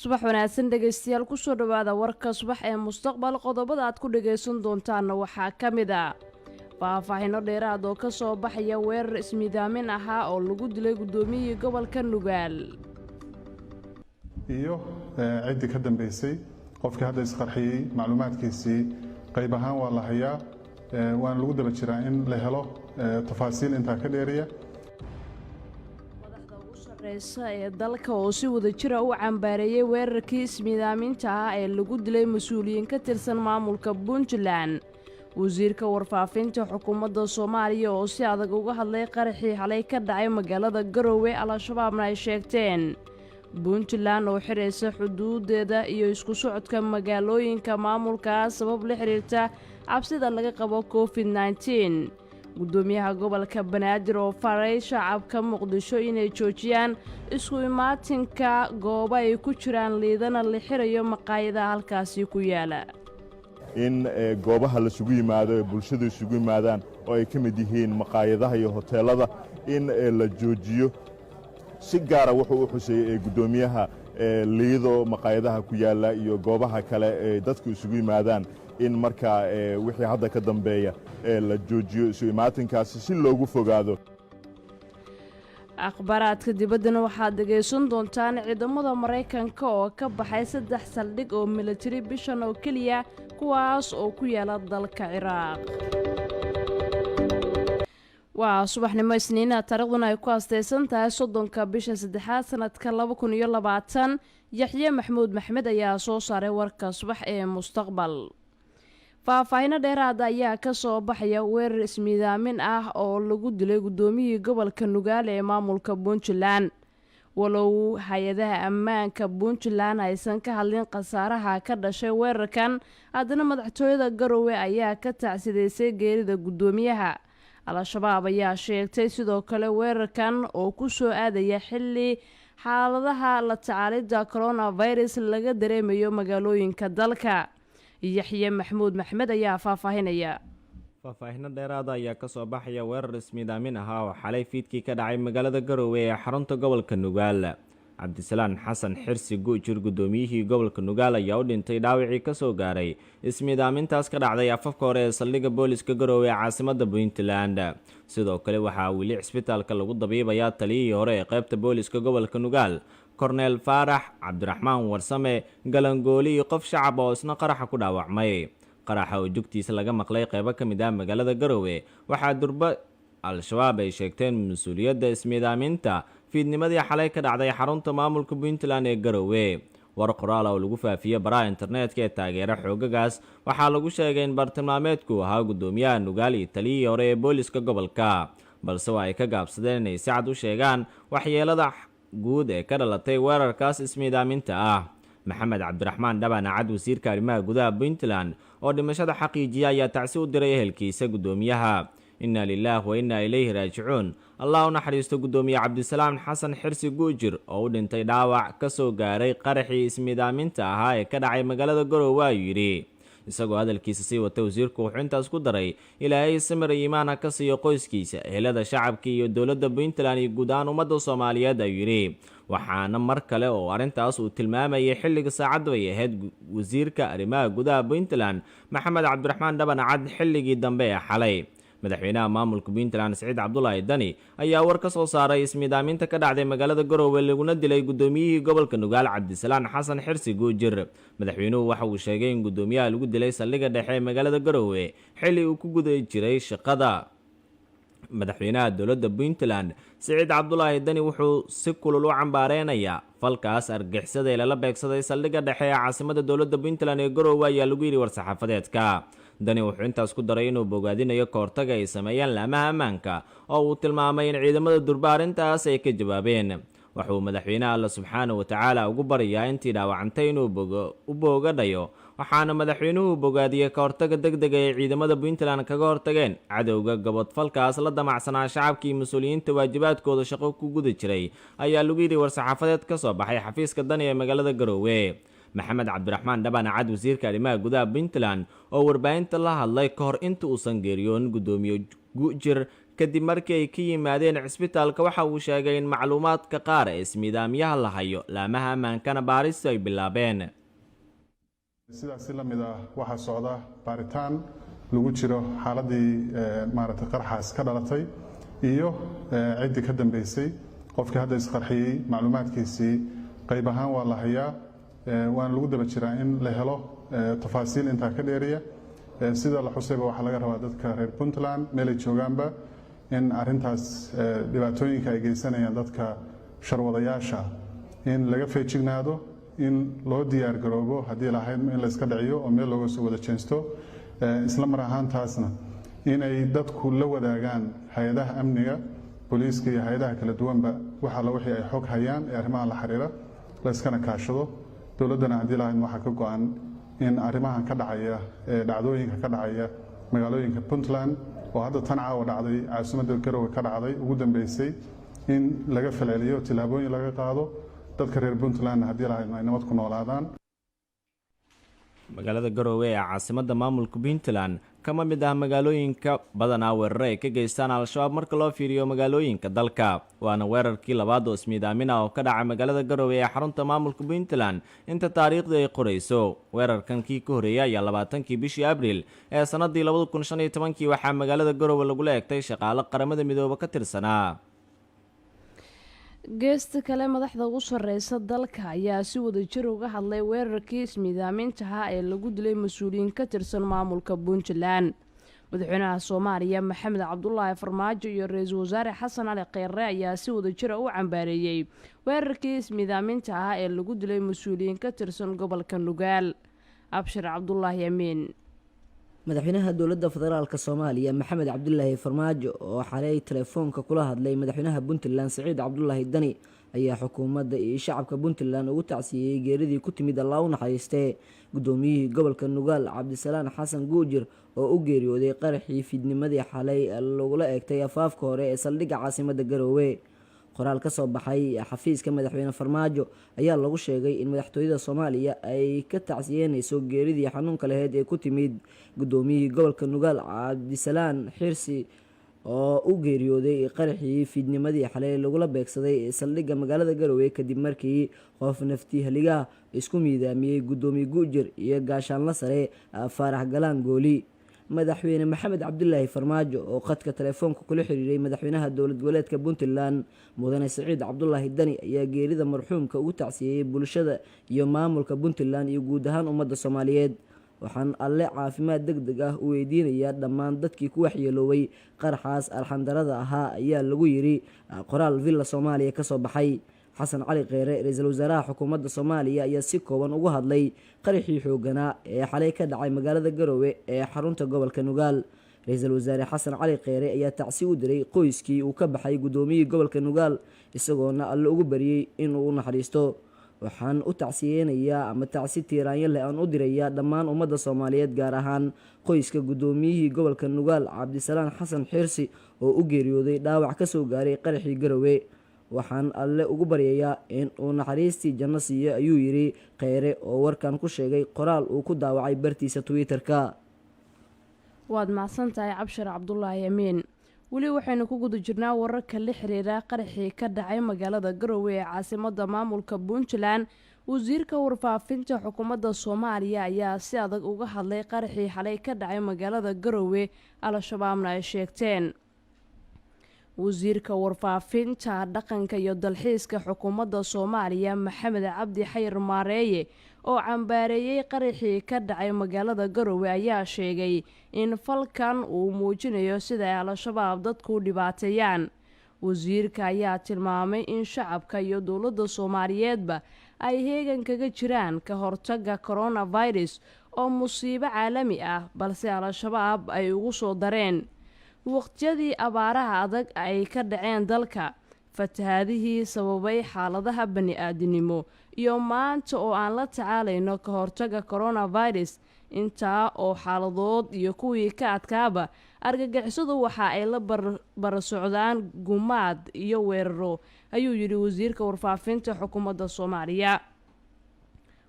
subax wanaagsan dhegaystayaal kusoo dhawaada warka subax ee mustaqbal qodobada aad ku dhagaysan doontaanna waxaa ka mid ah faahfaahino dheeraad oo ka soo baxaya weerar ismiidaamin ahaa oo lagu dilay gudoomiyihii gobolka Nugaal iyo ciidii ka dambeysay qofkii hadda isqarxiyay macluumaadkiisii qayb ahaan waa la hayaa waan lagu daba jiraa in la helo tafaasiil inta ka dheeriya ee dalka oo si wada jira u cambaareeyay weerarkii ismiidaaminta ah ee lagu dilay mas'uuliyiin ka tirsan maamulka Puntland wasiirka warfaafinta xukuumadda Soomaaliya oo si adag uga hadlay qaraxii xalay ka dhacay magaalada Garowe al-shabaabna ay sheegteen Puntland oo xireysa xuduudeeda iyo isku socodka magaalooyinka maamulka sabab la xiriirta cabsida laga qabo COVID-19 gudoomiyaha gobolka Banaadir oo faray shacabka Muqdisho inay joojiyaan isku imaatinka goobo ay ku jiraan liidana la xirayo maqaayadaha halkaasi ku yaala in goobaha la isugu yimaado bulshada isugu yimaadaan oo ay ka mid yihiin maqaayadaha iyo hoteelada in la joojiyo si gaara wuxuu u xuseeyay gudoomiyaha liido maqaayadaha ku yaala iyo goobaha kale ee dadku isugu yimaadaan in marka wixii hadda ka dambeeya la joojiyo isu imaatinkaasi si loogu fogaado akhbaraadka dibaddana waxaad dhegaysan doontaan ciidamada Mareykanka oo ka baxay 3 saldhig oo military bishan oo kaliya kuwaas oo ku yaala dalka Ciraaq waa subaxnimo Isniina taariikhduna ay ku aastaysan tahay 30 bisha 3 sanadka 2020 Yaxye Maxamuud Maxmed ayaa soo saaray warka subax ee mustaqbal faahfaahino dheeraad ayaa ka soo baxaya weerar ismiidaamin ah oo lagu dilay gudoomiyihii gobolka Nugaal ee maamulka Puntland walow hay'adaha ammaanka Puntland aysan ka hadlin khasaaraha ka dhashay weerarkan haddana madaxtooyada Garowe ayaa ka tacsideysay geerida gudoomiyaha al-shabaab ayaa sheegtay sidoo kale weerarkan oo ku soo aadaya xilli xaaladaha la tacaalida coronavirus laga dareemayo magaalooyinka dalka Yaxye Maxamuud Maxmed ayaa faahfaahinaya faahfaahino dheeraad ayaa ka soo baxaya weerar ismiidaamin ah oo xalay fiidkii ka dhacay magaalada Garowe ee xarunta gobolka Nugaal Cabdisalaan Xasan Xirsi Guujir gudoomiyihii gobolka Nugaal ayaa u dhintay dhaawacii ka soo gaaray ismiidaamintaas ka dhacday afafka hore ee saldhigga booliska Garowe ee caasimadda Puntland sidoo kale waxaa weli isbitaalka lagu dabiibayaa taliyihii hore ee qaybta booliska gobolka Nugaal Cornel Farax Cabdiraxmaan Warsame galangooli iyo qof shacab oo isna qaraxa ku dhaawacmay qaraxa oo jugtiisa laga maqlay qaybo ka mid ah magaalada Garowe waxaa durba al-shabaab ay sheegteen mas'uuliyadda ismiidaaminta fiidnimadii xalay ka dhacday xarunta maamulka Puntland ee Garowe war qoraal oo lagu faafiyay baraha internetka ee taageera xoogagaas waxaa lagu sheegay in bartilmaameedku ahaa gudoomiyaha Nugaal iyo taliyihii hore ee booliska gobolka balse waa ay ka gaabsadeen inay si cad u sheegaan waxyeelada guud ee ka dhalatay weerarkaas ismiidaaminta ah maxamed cabdiraxmaan dhabana cad wasiirka arrimaha gudaha Puntland oo dhimashada xaqiijiya ayaa tacsi u diray ehelkiisa gudoomiyaha inna lillahi wa inna ilayhi raaji'uun allah u naxariisto gudoomiye Cabdisalaan Xasan Xirsi Guujir oo u dhintay dhaawac ka soo gaaray qaraxii ismiidaaminta ahaa ee ka dhacay magaalada Garowe ayuu yiri isagoo hadalkiisa sii wata wasiirku wuxuu intaas ku daray ilaahay samir iyo iimaan ka siiyo qoyskiisa ehelada shacabka iyo dawladda Puntland iyo guud ahaan ummadda Soomaaliyeed ayuu yiri waxaana mar kale oo arintaas uu tilmaamayay xilliga saacadu ay ahayd wasiirka arrimaha gudaha Puntland Maxamed Cabdiraxmaan Dhaban Cad xilligii dambe ee xalay madaxweynaha maamulka Puntland Saciid Cabdullaahi Dani ayaa war ka soo saaray ismiidaaminta ka dhacday magaalada Garowe laguna dilay gudoomiyihii gobolka Nugaal Cabdisalaan Xasan Xirsi Guujir madaxweynuhu waxa uu sheegay in gudoomiyaha lagu dilay saldhigga dhexe ee magaalada Garowe xilli uu ku guday jiray shaqada madaxweynaha dawladda Puntland Saciid Cabdullaahi Dani wuxuu si kulul u cambaareynaya falkaas argixisada ee la beegsaday saldhigga dhexe ee caasimadda dawladda Puntland ee Garowe ayaa lagu yiri war-saxaafadeedka Dani wuxuu intaas ku daray inuu bogaadinayo koortaga ay sameeyaan laamaha ammaanka oo uu tilmaamay in ciidamada durba arrintaas ay ka jawaabeen wuxuu madaxweynaha Allah subxaanahu wa ta'ala ugu bariyaa intii dhaawacantay inuu u boogadhayo waxaana madaxweynuhu bogaadiyay koortaga degdega ee ciidamada Puntland kaga hortageen cadowga gobodfalkaas la damacsanaa shacabkii mas'uuliyiinta waajibaadkooda shaqo ku guda jiray ayaa lagu yiri war-saxaafadeed ka soo baxay xafiiska Dani ee magaalada Garowe maxamed cabdiraxmaan dhabana cad wasiirka arrimaha gudaha Puntland oo warbaahinta la hadlay ka hor inta uusan geeriyoon gudoomiye Guujir kadib markii ay ka yimaadeen cisbitaalka waxa uu sheegay in macluumaadka qaar ee ismiidaamyaha la hayo laamaha ammaankana baaristu ay bilaabeen. sidaasi la mid ah waxaa socda baaritaan lagu jiro xaaladii maaragtay qarxaas ka dhalatay iyo ciddii ka dambeysay qofkii hadda isqarxiyey macluumaadkiisii qayb ahaan waa la hayaa waana lagu daba jiraa in la helo tafaasiil intaa ka dheeriya sida la xusayba waxaa laga rabaa dadka reer Puntland meel ay joogaanba in arrintaas dhibaatooyinka ay geysanayaan dadka sharwadayaasha in laga feejignaado in loo diyaar garoobo haddii lahayd in la iska dhiciyo oo meel looga soo wada jeensto isla mar ahaantaasna inay dadku la wadaagaan hay-adaha amniga booliiska iyo hay-adaha kala duwanba waxa la wixii ay xog hayaan ee arrimahan la xiriira la iskana kaashado dowladdana haddii lahayd waxaa ka go-an in arrimahan ka dhacaya dhacdooyinka ka dhacaya magaalooyinka Puntland oo hadda tan caawa dhacday caasimadda Garowe ka dhacday ugu dambeysay in laga falceliyo tillaabooyin laga qaado dadka reer Puntland haddii lahayd ay nabad ku noolaadaan. magaalada Garowe ee caasimadda maamulka Puntland kama mid ah magaalooyinka badanaa weerar ay ka geystaan al-shabaab marka loo fiiriyo magaalooyinka dalka waana weerarkii labaad oo ismiidaamin ah oo ka dhacay magaalada Garowe ee xarunta maamulka Puntland inta taariikhdu ay qorayso. weerarkan kii ka horeeyay ayaa 20kii bishii Abriil ee sanadii 2015 waxaa magaalada Garowe lagu leegtay shaqaale qaramada midoobay ka tirsanaa. geesta kale madaxda ugu sarreysa dalka ayaa si wadajir uga hadlay weerarkii ismiidaamintaha ee lagu dilay mas-uuliyiin ka tirsan maamulka Puntland. madaxweynaha Soomaaliya Maxamed Cabdullaahi Farmaajo iyo ra-iisul wasaare Xasan Cali Kheyre ayaa si wadajir u cambaareeyay weerarkii ismiidaamintaha ee lagu dilay mas-uuliyiin ka tirsan gobolka Nugaal. Abshir Cabdullaahi Amiin. madaxweynaha dowladda federaalka Soomaaliya Maxamed Cabdullaahi Farmaajo oo xalay telefoonka kula hadlay madaxweynaha Puntland Saciid Cabdullaahi Dani ayaa xukuumadda iyo shacabka Puntland ugu tacsiyay geeridii ku timid Allah u naxariistay gudoomiyihii gobolka Nugaal Cabdisalaan Xasan Guujir oo u geeriyooday qaraxii fidnimadii xalay lagula eegtay afaafka hore ee saldhigga caasimadda Garowe. qoraal ka soo baxay xafiiska madaxweyne Farmaajo ayaa lagu sheegay in madaxtooyada Soomaaliya ay ka tacsiyeynayso geeridii xanuunka lahayd ee ku timid gudoomiyihii gobolka Nugaal Cabdisalaan Xirsi oo u geeriyooday qaraxii fidnimadii xalay lagula beegsaday saldhigga magaalada Garowe kadib markii qof naftii haliga isku miidaamiyay gudoomiye Guujir iyo gaashaanla sare Faarax Galaan Gooli. madaxweyne Maxamed Cabdullaahi Farmaajo oo khadka telefoonka kula xiriiray madaxweynaha dowlad goboleedka Puntland mudane Saciid Cabdullaahi Dani ayaa geerida marxuumka ugu tacsiyay bulshada iyo maamulka Puntland iyo guud ahaan ummadda Soomaaliyeed. waxaan alle caafimaad degdeg ah u weydiinayaa dhammaan dadkii ku waxyeeloobay qaraxaas arxandarada ahaa ayaa lagu yiri qoraal Villa Soomaaliya ka soo baxay. Xasan Cali Kheyre ra-iisul wasaaraha xukuumadda Soomaaliya ayaa si kooban ugu hadlay qaraxii xooganaa ee xalay ka dhacay magaalada Garowe ee xarunta gobolka Nugaal. ra-iisul wasaare Xasan Cali Kheyre ayaa tacsi u diray qoyskii uu ka baxay gudoomiyihii gobolka Nugaal isagoona alle ugu bariyay inuu u naxariisto. waxaan u tacsiyeynayaa ama tacsi tiiraanyo leh aan u dirayaa dhammaan ummadda Soomaaliyeed gaar ahaan qoyska gudoomiyihii gobolka Nugaal Cabdisalaan Xasan Xirsi oo u geeriyooday dhaawac ka soo gaaray qaraxii Garowe. waxaan alle ugu baryayaa in uu naxariistii janno siiyo ayuu yiri Kheyre oo warkan ku sheegay qoraal uu ku daawacay bartiisa Twitter-ka. waad mahadsantahay Abshir Cabdullaahi Amiin. weli waxaynu ku guda jirnaa wararka la xiriira qaraxii ka dhacay magaalada Garowe ee caasimadda maamulka Puntland. wasiirka warfaafinta xukuumadda Soomaaliya ayaa si adag uga hadlay qaraxii xalay ka dhacay magaalada Garowe al-shabaabna ay sheegteen. wasiirka warfaafinta dhaqanka iyo dalxiiska xukuumadda Soomaaliya Maxamed Cabdi Xayir Maareeye oo cambaareeyay qaraxii ka dhacay magaalada Garowe ayaa sheegay in falkan uu muujinayo sida ay al-shabaab dadku u dhibaateeyaan. wasiirka ayaa tilmaamay in shacabka iyo dowladda Soomaaliyeedba ay heegan kaga jiraan ka hortagga coronavirus oo musiibo caalami ah balse al-shabaab ay ugu soo dareen waqtiyadii abaaraha adag ay ka dhaceen dalka, fatahaadihii sababay xaaladaha bani-aadinimo iyo maanta oo aan la tacaalayno ka hortagga coronavirus. intaa oo xaaladood iyo kuwii ka adkaaba argagixisadu waxa ay la barasocdaan gumaad iyo weeraro ayuu yidhi wasiirka warfaafinta xukuumadda Soomaaliya.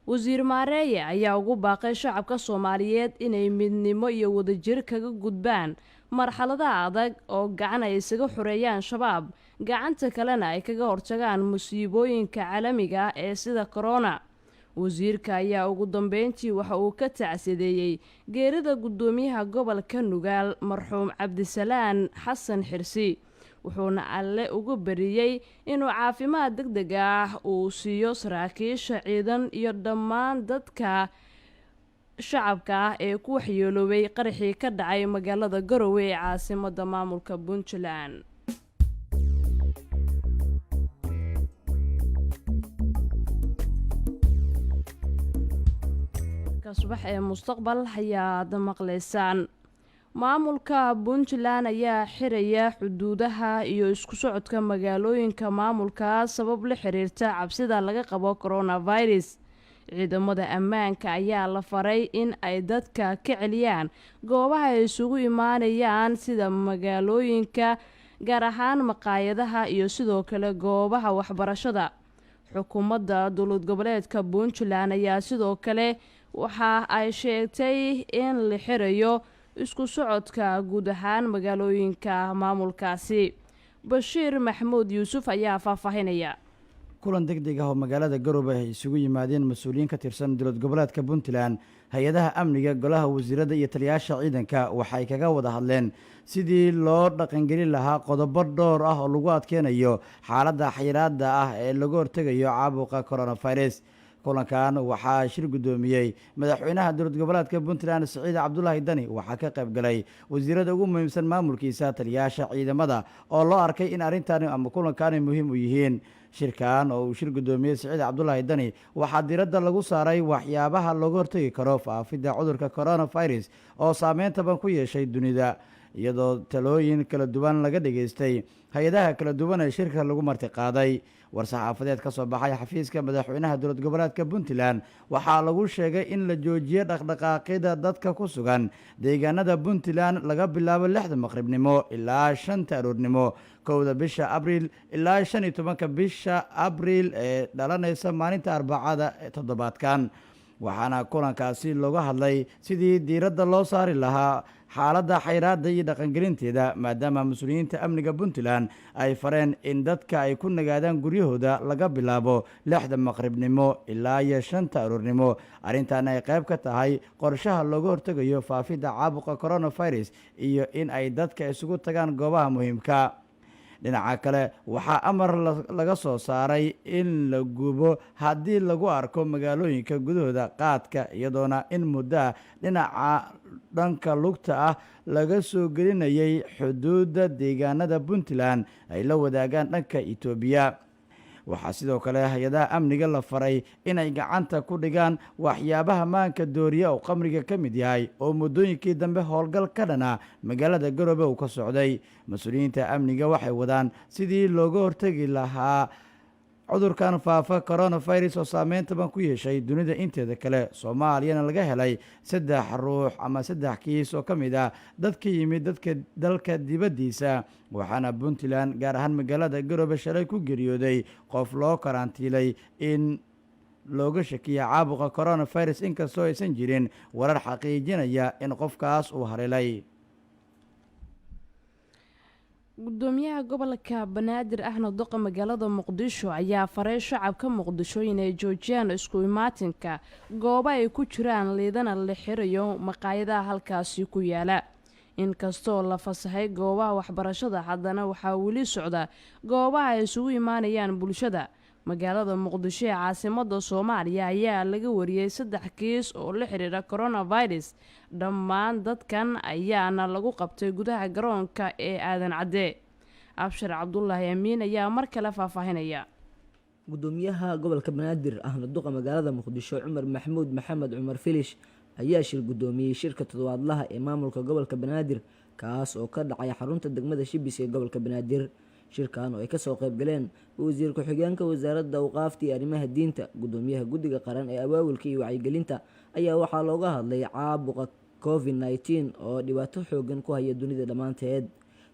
wasiir maareeye ayaa ugu baaqay shacabka soomaaliyeed inay midnimo iyo wadajir kaga gudbaan marxaladaha adag oo gacan ay isaga xoreeyaan shabaab gacanta kalena ay kaga hortagaan musiibooyinka caalamiga ah ee sida korona. wasiirka ayaa ugu dambeyntii waxa uu ka tacsideeyey geerida guddoomiyaha gobolka Nugaal marxuum Cabdisalaan Xasan Xirsi, wuxuuna alle ugu bariyey inuu caafimaad degdeg ah uu siiyo saraakiisha ciidan iyo dhammaan dadka shacabka ah ee ku waxyeeloobay qaraxii ka dhacay magaalada Garowe ee caasimadda maamulka Puntland. subax ee mustaqbal ayaad maqlaysaan. maamulka Puntland ayaa xiraya xuduudaha iyo isku socodka magaalooyinka maamulka sabab la xiriirta cabsida laga qabo coronavirus. ciidamada ammaanka ayaa la faray in ay dadka ka celiyaan goobaha ay isugu imaanayaan sida magaalooyinka, gaar ahaan maqaayadaha iyo sidoo kale goobaha waxbarashada. xukuumadda dowlad goboleedka Puntland ayaa sidoo kale waxa ay sheegtay in la xirayo isku socodka guud ahaan magaalooyinka maamulkaasi. Bashiir Maxamuud Yuusuf ayaa faahfaahinaya. kulan degdeg ah oo magaalada Garowe ay isugu yimaadeen mas'uuliyiin ka tirsan dowlad goboleedka Puntland, hay'adaha amniga, golaha wasiirada iyo taliyayaasha ciidanka waxay kaga wada hadleen sidii loo dhaqangelin lahaa qodobo dhowr ah oo lagu adkeynayo xaaladda xayiraadda ah ee laga hortegayo caabuqa coronavirus. kulankan waxaa shir gudoomiyey madaxweynaha dowlad goboleedka Puntland Siciid Cabdullaahi Dani, waxaa ka qayb galay wasiirada ugu muhiimsan maamulkiisa, taliyayaasha ciidamada oo loo arkay in arrintan ama kulankan muhiim u yihiin. shirkan oo uu shir gudoomiyey Siciid Cabdullaahi Dani waxaa diiradda lagu saaray waxyaabaha looga hortagi karo faafidda cudurka coronavirus oo saameyn taban ku yeeshay dunida, iyadoo talooyin kala duwan laga dhageystay hay-adaha kala duwan ee shirka lagu martiqaaday. war-saxaafadeed ka soo baxay xafiiska madaxweynaha dowlad goboleedka Puntland waxaa lagu sheegay in la joojiyo dhaqdhaqaaqyada dadka ku sugan deegaanada Puntland laga bilaabo 6 maqribnimo ilaa 5 aroornimo 1 bisha Abriil ilaa 15 bisha Abriil ee dhalanaysa maalinta Arbacada ee toddobaadkan. waxaana kulankaasi looga hadlay sidii diiradda loo saari lahaa xaaladda xayiraadda iyo dhaqangelinteeda, maadaama mas-uuliyiinta amniga Puntland ay fareen in dadka ay ku nagaadaan guryahooda laga bilaabo 6 maqribnimo ilaa 5 aroornimo. arrintan ay qayb ka tahay qorshaha looga hortegayo faafidda caabuqa coronavirus iyo in ay dadka isugu tagaan goobaha muhiimka. dhinaca kale waxaa amar laga soo saaray in la gubo haddii lagu arko magaalooyinka gudahooda qaadka, iyadoona in muddo dhinaca dhanka lugta ah laga soo gelinayay xuduudda deegaanada Puntland ay la wadaagaan dhanka Itoobiya. waxaa sidoo kale hay-adaha amniga la faray inay gacanta ku dhigaan waxyaabaha maanka dooriya oo qamriga ka mid yahay oo muddooyinkii dambe howlgal ka dhana magaalada Garowe uu ka socday. mas-uuliyiinta amniga waxay wadaan sidii looga hortagi lahaa cudurkan faafa coronavirus oo saameyn taban ku yeeshay dunida inteeda kale. Soomaaliyana laga helay 3 ruux ama 3 kiis oo ka mid ah dadka yimid dalka dibaddiisa, waxaana Puntland gaar ahaan magaalada Garowe shalay ku geeriyooday qof loo karantiilay in looga shakiya caabuqa coronavirus, inkastoo aysan jirin warar xaqiijinaya in qofkaas uu haleelay. gudoomiyaha gobolka Banaadir ahna doqa magaalada Muqdisho ayaa faray shacabka Muqdisho inay joojiyaan isku imaatinka goobo ay ku jiraan liidana la xirayo maqaayadaha halkaasi ku yaala. inkastoo la fasaxay goobaha waxbarashada, haddana waxaa weli socda goobaha ay isugu imaanayaan bulshada. magaalada Muqdisho ee caasimadda Soomaaliya ayaa laga wariyay 3 kiis oo la xiriira coronavirus. dhammaan dadkan ayaana lagu qabtay gudaha garoonka ee Aadan Cadde. Abshir Cabdullaahi Amiin ayaa mar kale faahfaahinaya. gudoomiyaha gobolka Banaadir ahna duqa magaalada Muqdisho Cumar Maxamuud Maxamed Cumar Filish ayaa shir gudoomiyey shirka toddobaadlaha ee maamulka gobolka Banaadir, kaas oo ka dhacay xarunta degmada Shibis ee gobolka Banaadir. shirkan oo ay kasoo qayb galeen wasiir ku-xigeenka wasaaradda awqaafta iyo arrimaha diinta, gudoomiyaha guddiga qaran ee abaabulka iyo wacyigelinta, ayaa waxaa looga hadlay caabuqa COVID-19 oo dhibaato xoogan ku haya dunida dhammaanteed.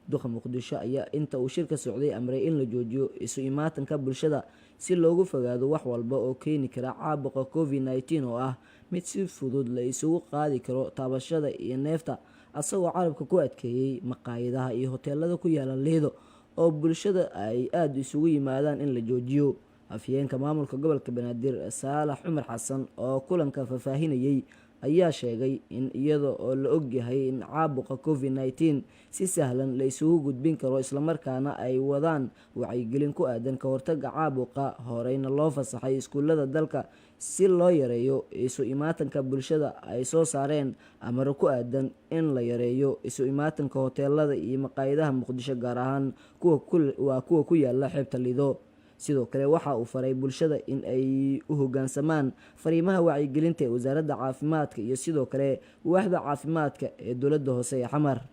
duqa muqdisho ayaa inta uu shirka socday amray in la joojiyo isu imaatanka bulshada si loogu fogaado wax walba oo keeni kara caabuqa covid-19 oo ah mid si fudud la isugu qaadi karo taabashada iyo neefta, asagoo carabka ku adkeeyey maqaayadaha iyo hoteelada ku yaala Lido oo bulshada ay aada isugu yimaadaan in la joojiyo. Afhayeenka maamulka gobolka Banaadir Saalax Cumar Xasan oo kulanka faahfaahinayay ayaa sheegay in iyada oo la ogyahay in caabuqa covid-19 si sahlan la isugu gudbin karo islamarkaana ay wadaan wacyigelin ku aadan ka hortagga caabuqa, horeyna loo fasaxay iskuulada dalka si loo yareeyo isu imaatanka bulshada, ay soo saareen amaro ku aadan in la yareeyo isu imaatanka hoteelada iyo maqaayadaha Muqdisho, gaar ahaan kuwa ku yaala xeebta Lido. Sidoo kale waxa uu faray bulshada in ay u hoggaansamaan fariimaha wacyigelinta ee wasaaradda caafimaadka iyo sidoo kale waaxda caafimaadka ee dowladda hoose ee Xamar.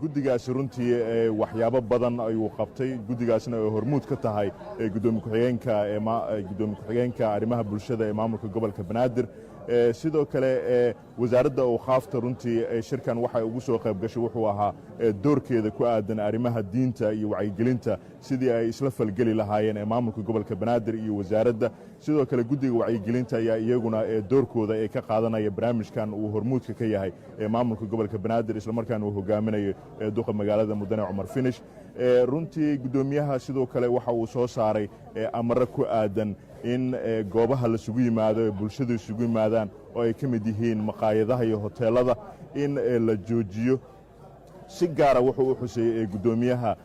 guddigaasi runtii waxyaabo badan ayuu qabtay. guddigaasna ay hormuud ka tahay gudoomiye ku-xigeenka arrimaha bulshada ee maamulka gobolka Banaadir. sidoo kale wasaaradda awqaafta runtii shirkan waxay ugu soo qayb gashay wuxuu ahaa doorkeeda ku aadan arrimaha diinta iyo wacyigelinta sidii ay isla falgeli lahaayeen ee maamulka gobolka Banaadir iyo wasaaradda. sidoo kale guddiga wacyigelinta ayaa iyaguna doorkooda ay ka qaadanaya barnaamijkan uu hormuudka ka yahay ee maamulka gobolka Banaadir, isla markaana uu hogaaminayo duqa magaalada Mudane Cumar Finish. runtii gudoomiyaha sidoo kale waxa uu soo saaray amaro ku aadan in goobaha la isugu yimaado ee bulshadu isugu yimaadaan oo ay ka mid yihiin maqaayadaha iyo hoteelada in la joojiyo. si gaara wuxuu u xuseeyey gudoomiyaha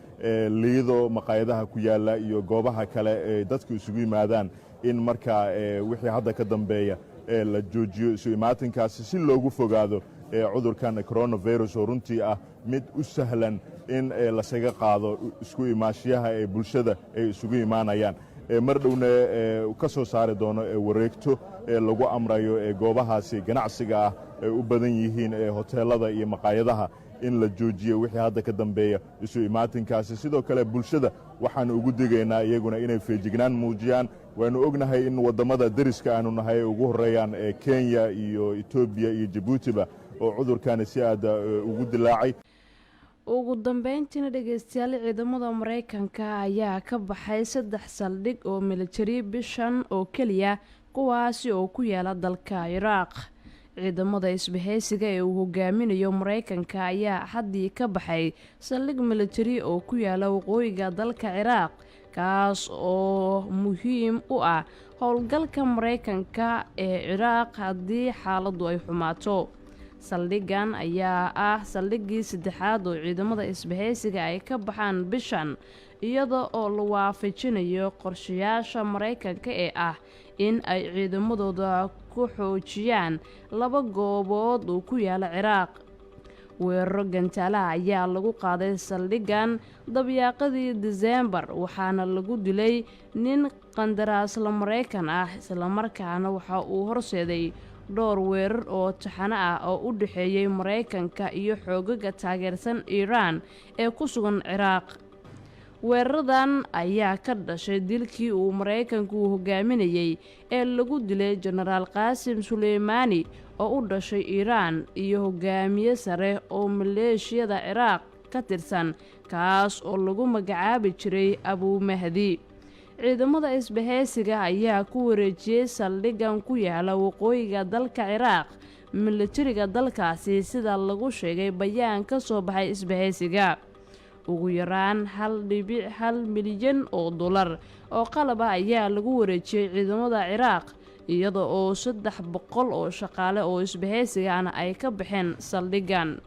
Lido maqaayadaha ku yaala iyo goobaha kale ee dadku isugu yimaadaan in markaa wixii hadda ka dambeeya la joojiyo isu imaatinkaasi si loogu fogaado cudurkan coronavirus oo runtii ah mid u sahlan in lasaga qaado isku imaashiyaha ee bulshada ay isugu imaanayaan. mar dhowna ka soo saari doono wareegto lagu amrayo goobahaasi ganacsiga ah ay u badan yihiin hoteelada iyo maqaayadaha in la joojiyo wixii hadda ka dambeeya isu imaatinkaasi. sidoo kale bulshada waxaan ugu digaynaa iyaguna inay feejignaan muujiyaan. waanu ognahay in wadamada dariska aanu nahay ay ugu horeeyaan Kenya iyo Ethiopia iyo Djibouti-ba oo cudurkaani si aada ugu dilaacay. ugu dambeyntiina dhegeystayaal ciidamada Mareykanka ayaa ka baxay 3 saldhig oo military bishan oo kaliya kuwaasi oo ku yaala dalka Iraq. ciidamada isbahaysiga ee uu hogaaminayo Mareykanka ayaa haddii ka baxay saldhig military oo ku yaala waqooyiga dalka Iraq, kaas oo muhiim u ah howlgalka Mareykanka ee Iraq haddii xaaladdu ay xumaato. saldhigan ayaa ah saldhigii 3aad oo ciidamada isbahaysiga ay ka baxaan bishan, iyada oo la waafajinayo qorshayaasha Mareykanka ee ah in ay ciidamadooda ku xoojiyaan 2 goobood oo ku yaala Ciraaq. weeraro gantaalaha ayaa lagu qaaday saldhigan dabyaaqadii December, waxaana lagu dilay nin qandaraasla Mareykan ah, isla markaana waxa uu horseeday dhowr weerar oo taxane ah oo u dhaxeeyay Mareykanka iyo xoogaga taageersan Iran ee ku sugan Ciraaq. weeraradan ayaa ka dhashay dilkii uu Mareykanku hogaaminayay ee lagu dilay Genaraal Qaasim Suleymani oo u dhashay Iran iyo hogaamiye sare oo maleeshiyada Ciraaq ka tirsan, kaas oo lagu magacaabi jiray Abu Mahdi. ciidamada isbahaysiga ayaa ku wareejiyay saldhigan ku yaala waqooyiga dalka Ciraaq militariga dalkaasi, sida lagu sheegay bayaan ka soo baxay isbahaysiga. ugu yaraan 1.1 milyan oo dollar oo qalab ah ayaa lagu wareejiyay ciidamada Ciraaq, iyada oo 300 oo shaqaale oo isbahaysigaana ay ka baxeen saldhigan.